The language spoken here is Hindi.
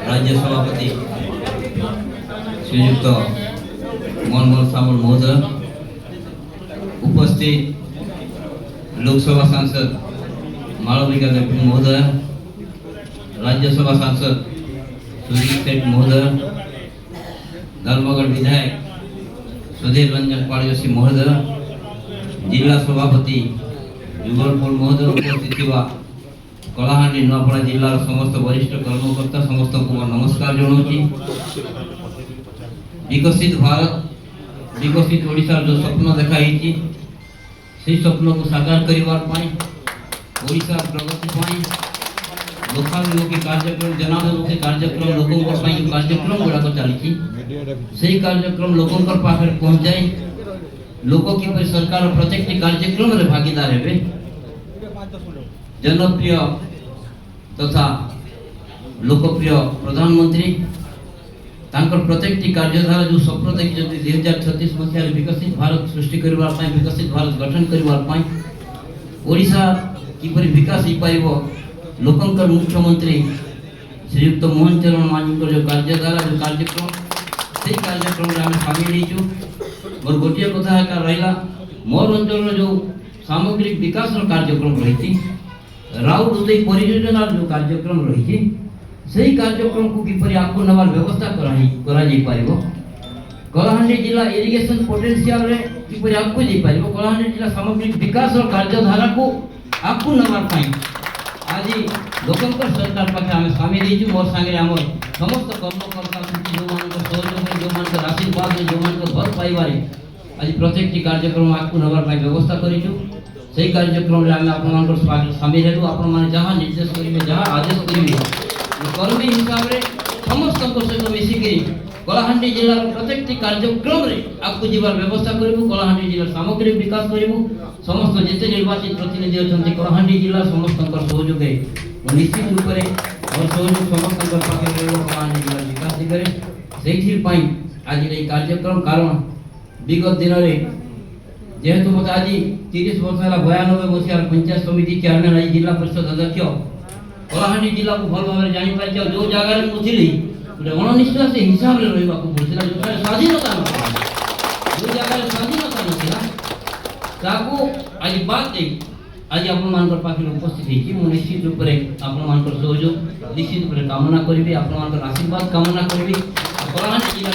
राज्य सभापति श्रीयुक्त मनमोहन सामल महोदय, उपस्थित लोकसभा सांसद मालविका देवी महोदय, राज्यसभा सांसद सुजीत सेठ महोदय, धर्मगढ़ विधायक सुधीर रंजन पाड़योशी महोदय, जिला सभापति जुगलपुर महोदय, उपस्थित कलाहांडी नुआपड़ा जिलार समस्त वरिष्ठ कर्मकर्ता समस्त को नमस्कार जनाऊँगी। विकसित भारत विकसित ओडिशार जो स्वप्न देखाई से स्वप्न को साकार करने ओडिशा प्रगति लोकाभिमुखी कार्यक्रम जनाभिमुखी कार्यक्रम लोकों कार्यक्रम गुड़ाक चली कार्यक्रम लोकों पाखे पहुँच जाए लोक कि सरकार प्रत्येक कार्यक्रम रे भागीदार हेबे जनप्रिय तथा लोकप्रिय प्रधानमंत्री तांकर प्रत्येक कार्यधारा जो स्वप्न देखी 2036 मसीह विकसित भारत सृष्टि करने विकसित भारत गठन करने ओडिशा किपरि विकास हो पाइबो लोकंकर मुख्यमंत्री श्रीयुक्त मोहन चरण मांझी जो कार्यधारा जो कार्यक्रम से कार्यक्रम रे आमे शामिल होइछु। और गोटे कथा रहा मोर अंचल जो सामग्रिक विकास कार्यक्रम रही राउत उदय परियोजना जो कार्यक्रम रही से कार्यक्रम को किपरि आपको नवार व्यवस्था करा कलाहांडी जिला इरिगेशन पोटेंशियल रे किपरि आपको जे पारिबो कलाहांडी जिला सामग्रिक विकास और कार्यधारा को आपको नवार पाई आज लोकंकर सरकार पाखे आमे शामिल होइछु। मोर संगे हमर समस्त कर्मकर्ता जो मान सहयोग जो मान आशीर्वाद जो मान भल पाइबारे आज प्रत्येक कार्यक्रम आपको नवार पाई व्यवस्था करिछु। से कार्यक्रम रे आमे आपन शामिल हेलु आपन माने जहाँ निर्देश करिवे जहाँ आदेश करिवे कर्मी हिसाब रे समस्त सहित मिसिक कलाहांडी जिला प्रत्येक कार्यक्रम रे आपको जीवार व्यवस्था करिबु कलाहांडी जिला सामग्रिक विकास करिबु समस्त जेते निर्वाचित प्रतिनिधि अछंती कलाहांडी जिला समस्त सहयोग निश्चित रूप से और सहयोग समस्त पाखे कलाहांडी जिला विकास करे से आज ये कार्यक्रम कारण विगत दिन में जेहेतु मत आज 30 वर्ष है 92 मसीह पंचायत समिति चेयरमैन आज जिला परिषद अध्यक्ष कलाहांडी जिला को भल भाव जानी पारि जो जगह मुझे गोटे अणनिश्वास हिसाब से रहा पड़ता जो स्वाधीनता जो जगह स्वाधीनता नाता आज बात दे आज आपण पाखे उपस्थित हो निश्चित रूप से आपण सहयोग निश्चित रूप से कामना करी आपण आशीर्वाद कामना करी कलाहांडी जिला